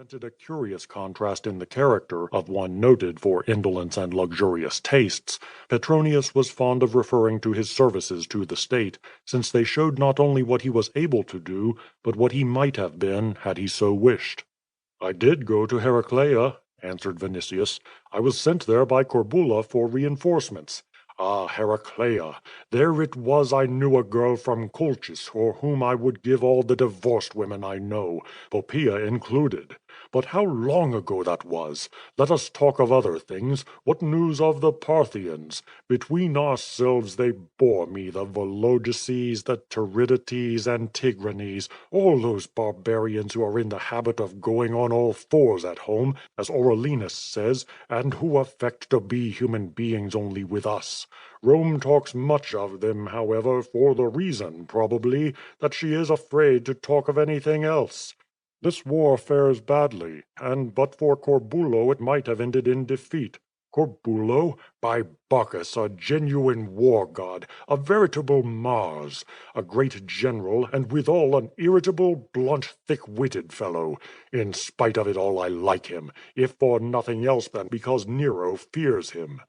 presented a curious contrast in the character of one noted for indolence and luxurious tastes. Petronius was fond of referring to his services to the state, since they showed not only what he was able to do, but what he might have been had he so wished. "I did go to Heraclea," answered Vinicius. "I was sent there by Corbulo for reinforcements. Ah, Heraclea! There it was I knew a girl from Colchis for whom I would give all the divorced women I know, Poppaea included. But how long ago that was! Let us talk of other things. What news of the Parthians? Between ourselves they bore me, the Vologeses, the Tiridates, and Tigranes, all those barbarians who are in the habit of going on all fours at home, as Aurelianus says, and who affect to be human beings only with us. Rome talks much of them, however, for the reason, probably, that she is afraid to talk of anything else. This war fares badly, and but for Corbulo it might have ended in defeat. Corbulo? By Bacchus, a genuine war god, a veritable Mars, a great general, and withal an irritable, blunt, thick-witted fellow. In spite of it all I like him, if for nothing else than because Nero fears him.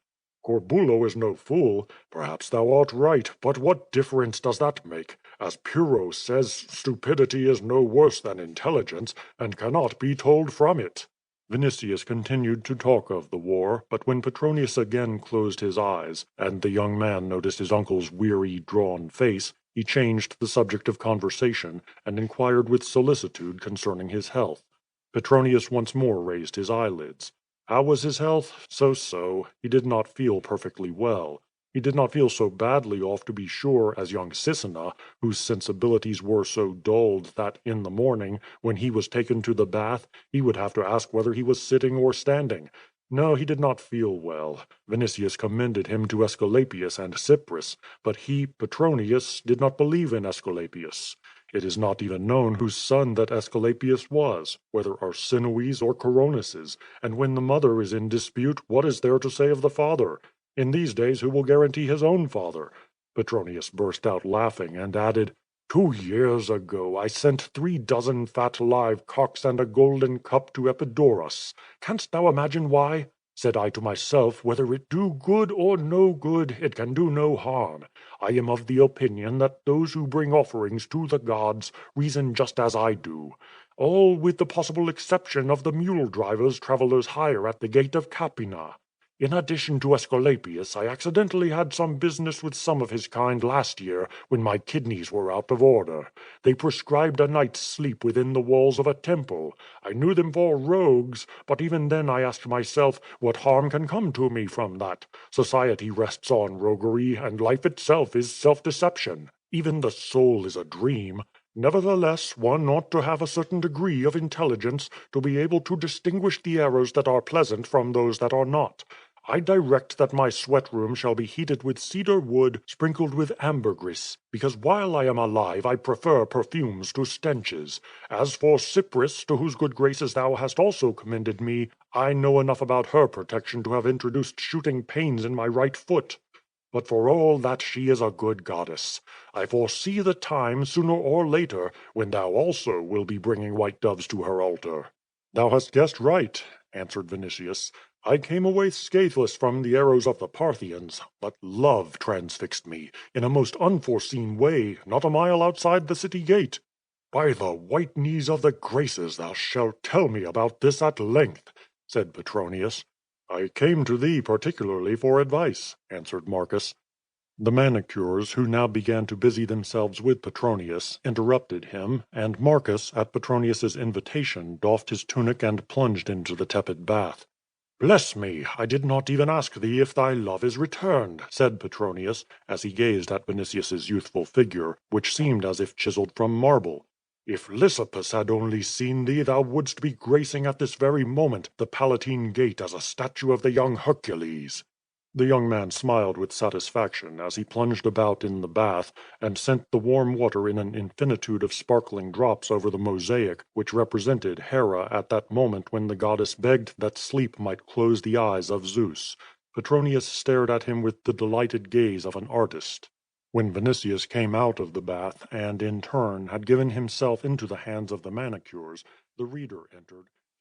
Corbulo is no fool. Perhaps thou art right, but what difference does that make? As Pyrrho says, stupidity is no worse than intelligence, and cannot be told from it." Vinicius continued to talk of the war, but when Petronius again closed his eyes, and the young man noticed his uncle's weary, drawn face, he changed the subject of conversation, and inquired with solicitude concerning his health. Petronius once more raised his eyelids. How was his health? So. He did not feel perfectly well. He did not feel so badly off, to be sure, as young Sisina, whose sensibilities were so dulled that, in the morning, when he was taken to the bath, he would have to ask whether he was sitting or standing. No, he did not feel well. Vinicius commended him to Aesculapius and Cypris, but he, Petronius, did not believe in Aesculapius. It is not even known whose son that Aesculapius was, whether Arsinoe's or Coronis's, and when the mother is in dispute, what is there to say of the father? In these days who will guarantee his own father? Petronius burst out laughing, and added, 2 years ago I sent 3 dozen fat live cocks and a golden cup to Epidaurus. Canst thou imagine why? Said I to myself, whether it do good or no good, it can do no harm. I am of the opinion that those who bring offerings to the gods reason just as I do. All with the possible exception of the mule drivers travelers hire at the gate of Capina. In addition to Aesculapius, I accidentally had some business with some of his kind last year, when my kidneys were out of order. They prescribed a night's sleep within the walls of a temple. I knew them for rogues, but even then I asked myself, what harm can come to me from that? Society rests on roguery, and life itself is self-deception. Even the soul is a dream. Nevertheless, one ought to have a certain degree of intelligence to be able to distinguish the errors that are pleasant from those that are not. I direct that my sweat room shall be heated with cedar wood sprinkled with ambergris, because while I am alive I prefer perfumes to stenches. As for Cypris, to whose good graces thou hast also commended me, I know enough about her protection to have introduced shooting pains in my right foot. But for all that she is a good goddess. I foresee the time, sooner or later, when thou also will be bringing white doves to her altar." "Thou hast guessed right," answered Vinicius. "I came away scatheless from the arrows of the Parthians, but love transfixed me, in a most unforeseen way, not a mile outside the city gate." "By the white knees of the Graces thou shalt tell me about this at length," said Petronius. "I came to thee particularly for advice," answered Marcus. The manicures, who now began to busy themselves with Petronius, interrupted him, and Marcus, at Petronius's invitation, doffed his tunic and plunged into the tepid bath. "Bless me, I did not even ask thee if thy love is returned," said Petronius, as he gazed at Vinicius's youthful figure, which seemed as if chiseled from marble. "If Lysippus had only seen thee, thou wouldst be gracing at this very moment the Palatine Gate as a statue of the young Hercules." The young man smiled with satisfaction as he plunged about in the bath, and sent the warm water in an infinitude of sparkling drops over the mosaic which represented Hera at that moment when the goddess begged that sleep might close the eyes of Zeus. Petronius stared at him with the delighted gaze of an artist. When Vinicius came out of the bath, and in turn had given himself into the hands of the manicures, the reader entered,